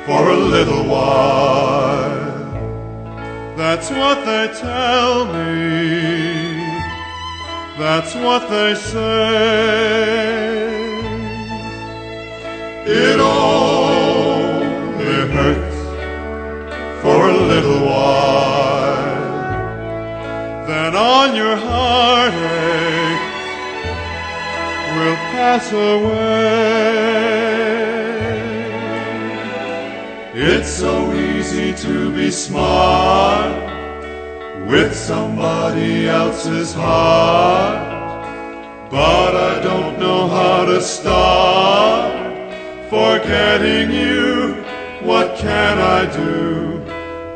for a little while. That's what they tell me, that's what they say. It only hurts for a little while, then all your heartache will pass away. It's so easy to be smart with somebody else's heart, but I don't know how to start forgetting you. What can I do?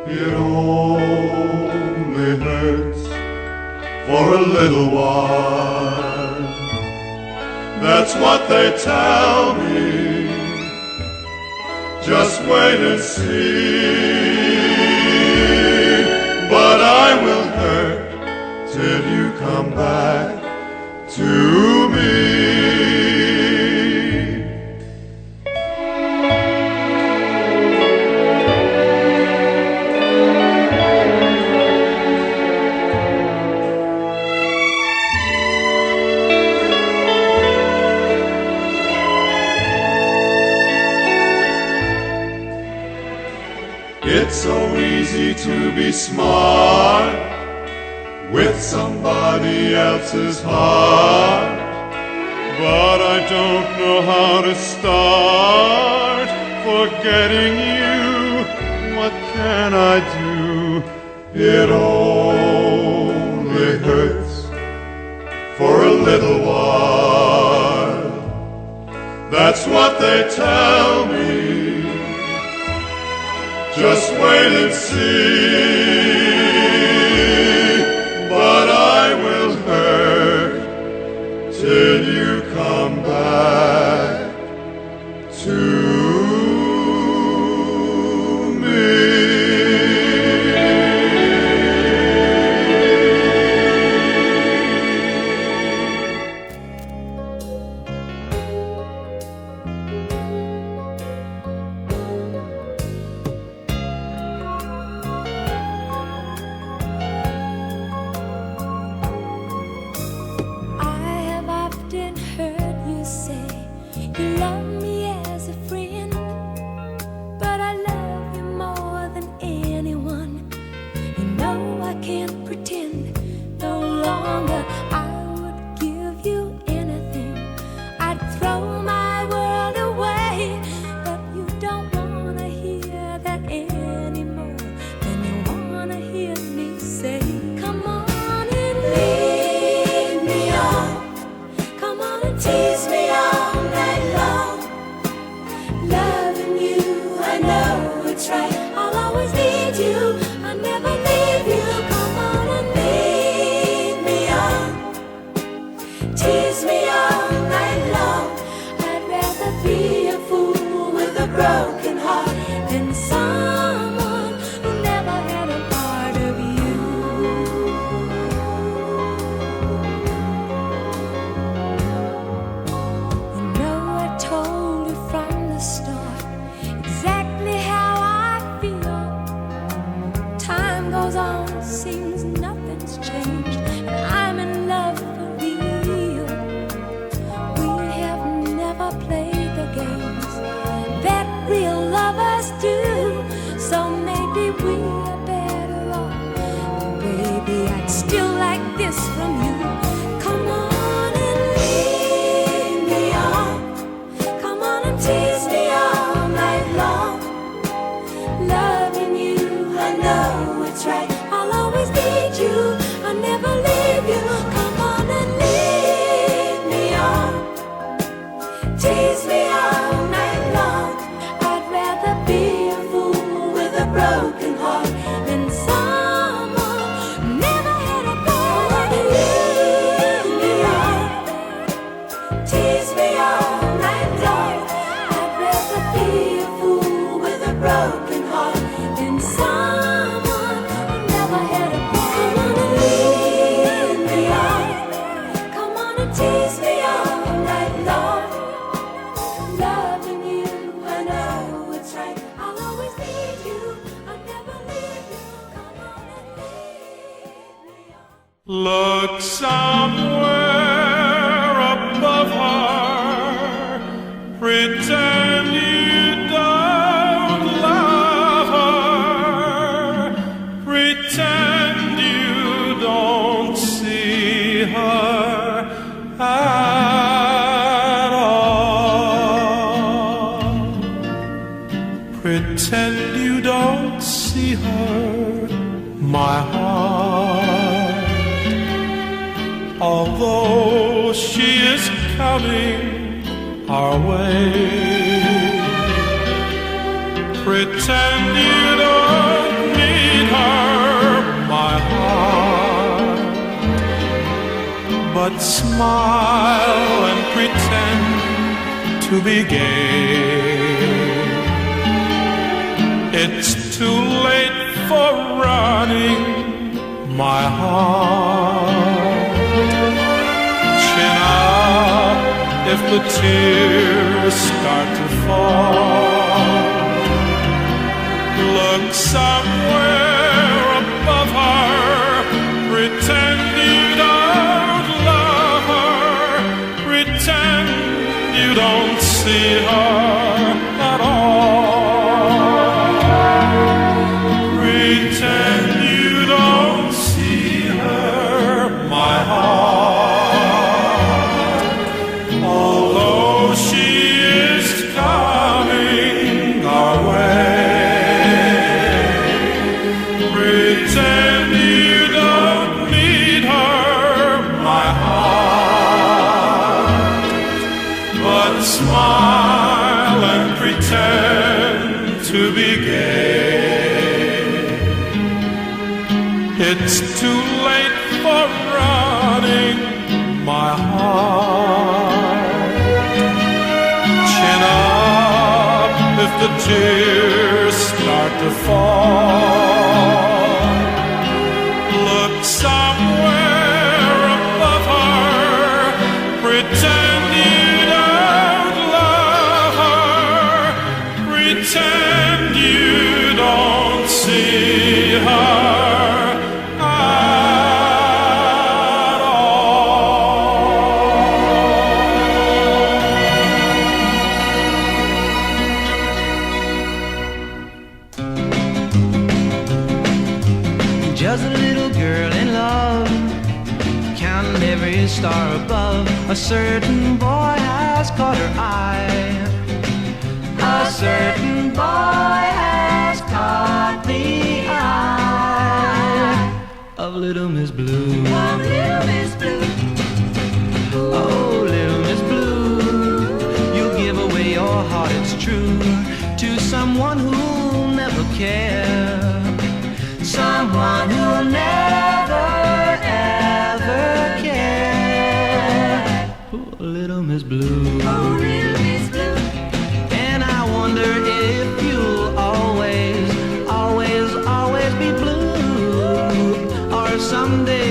It only hurts for a little while. That's what they tell me. Just wait and see. But I will hurt till you come back to me. It's so easy to be smart with somebody else's heart, but I don't know how to start forgetting you. What can I do? It only hurts for a little while. That's what they tell me. Just wait and see. But I will hurt till you come back to me. You love me as a friend, but I love you more than anyone. You know I can't pretend no longer. I would give you anything. I'd throw my world away, but you don't wanna hear that anymore. Then you wanna hear me say, come on and lead me on. Come on and tease me on. Right. I'll always need you, I'll never leave you. Come on and lead me on. Tease me all night long. I'd rather be a fool with a broken heart than someone who never had a part of you. You know I told you from the start exactly how goes on, seems nothing's changed, and I'm in love for real. We have never played the games that real lovers do, so maybe we are better off. Baby, I'd still like this from you. Come on and lead me on. Come on and tease me all night long. Loving you, I know it's right. I'll always need you, I'll never leave you. Come on and lead me on. Tease me all night long. I'd rather be a fool with a broken heart than someone who never had a part of you. Lead me on. Tease me all night long. I'd rather be a fool with a broken heart than someone who never had a part. Come on and lead me on. Come on and tease me all night long. Loving you, I know it's right. Look somewhere above her, pretend you don't love her, pretend you don't see her at all. Pretend you don't see her, my heart. Although she is coming our way, pretend you don't meet her, my heart. But smile and pretend to be gay. It's too late for running, my heart. Chin up if the tears start to fall. Look somewhere above her, pretend you don't love her, pretend you don't see her at all. Pretend you don't see her, my heart. Although she is coming our way, pretend you don't need her, my heart. But smile and pretend to be gay. It's too late for running, my heart. Chin up if the tears start to fall. Look somewhere above her, pretend you don't love her, pretend you don't see her at all. Just a little girl in love, counting every star above. A certain boy has caught her eye. A certain boy has caught the eye of little Miss Blue. Of little Miss Blue. Oh, little Miss Blue, you'll give away your heart, it's true, to someone who'll never care. Someone who'll never, ever care. Oh, little Miss Blue. Oh, little Miss Blue. And I wonder if you'll always, always, always be blue, or someday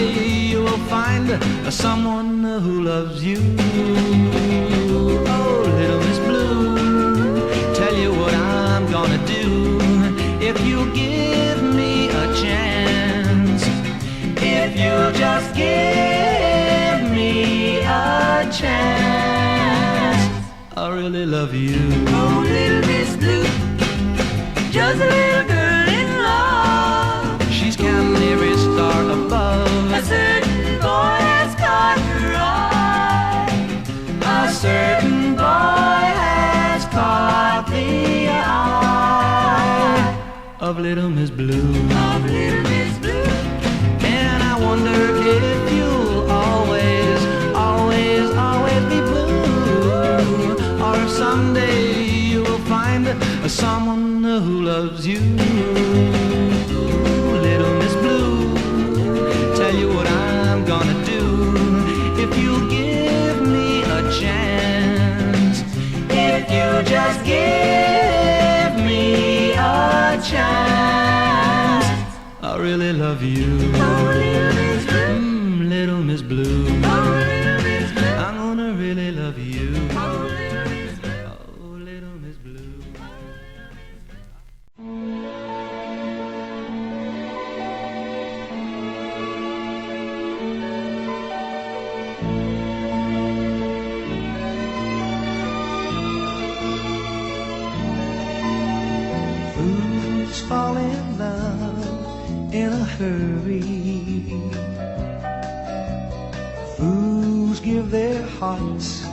you'll find someone who loves you. Oh, little Miss Blue, tell you what I'm gonna do if you'll give me a chance. If you'll just give me a chance, I really love you. Oh, little Miss Blue. Just a little girl in love. She's counting every star above. A certain boy has caught her eye. A certain boy has caught the eye of little Miss Blue. Of little Miss Blue. And I wonder if you'll always, always, always be blue, or someday you'll find someone who loves you. Little Miss Blue, tell you what I'm gonna do if you'll give me a chance. If you just give me a chance, I really love you. Oh, little Miss Blue. Little Miss Blue, Oh, little Miss Blue. I'm gonna really love you. Oh, little Miss Blue. Oh, little Miss Blue. Fools fall in love in a hurry. Fools give their hearts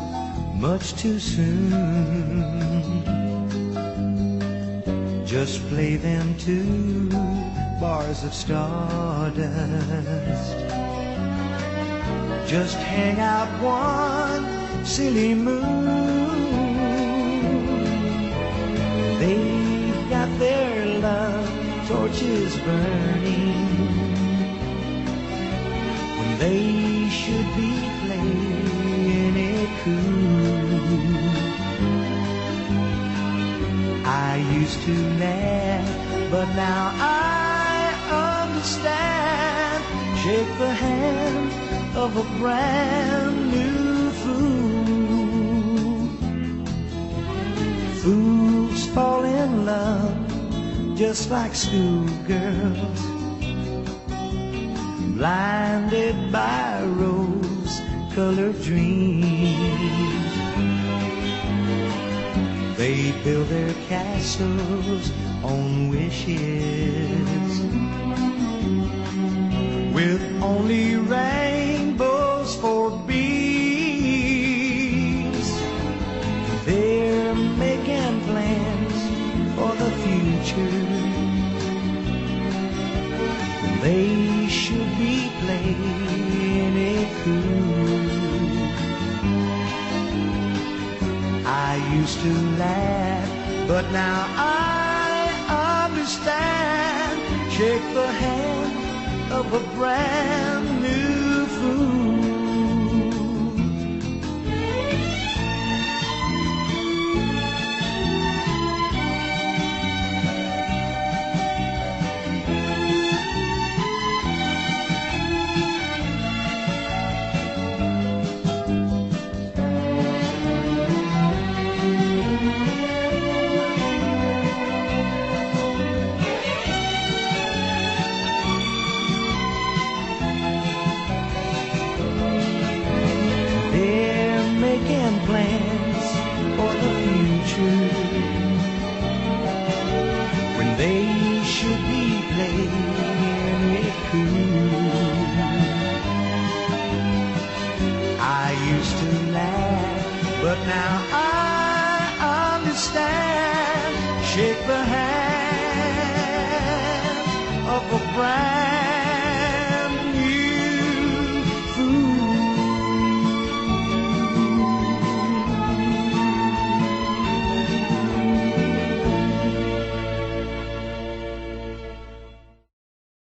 much too soon. Just play them to bars of stardust. Just hang out one silly moon. They've got their love torches burning when they should be playing it cool. I used to laugh, but now I understand. Shake the hand of a brand new fool. Fools fall in love just like schoolgirls, blinded by rose-colored dreams. They build their castles on wishes with only rainbows for beams. They're making plans for the future. They should be playing it cool. I used to laugh, but now I understand. Shake the hand of a brand new fool. Plans for the future when they should be playing it cool. I used to laugh, but now I understand. Shake the hand of a brand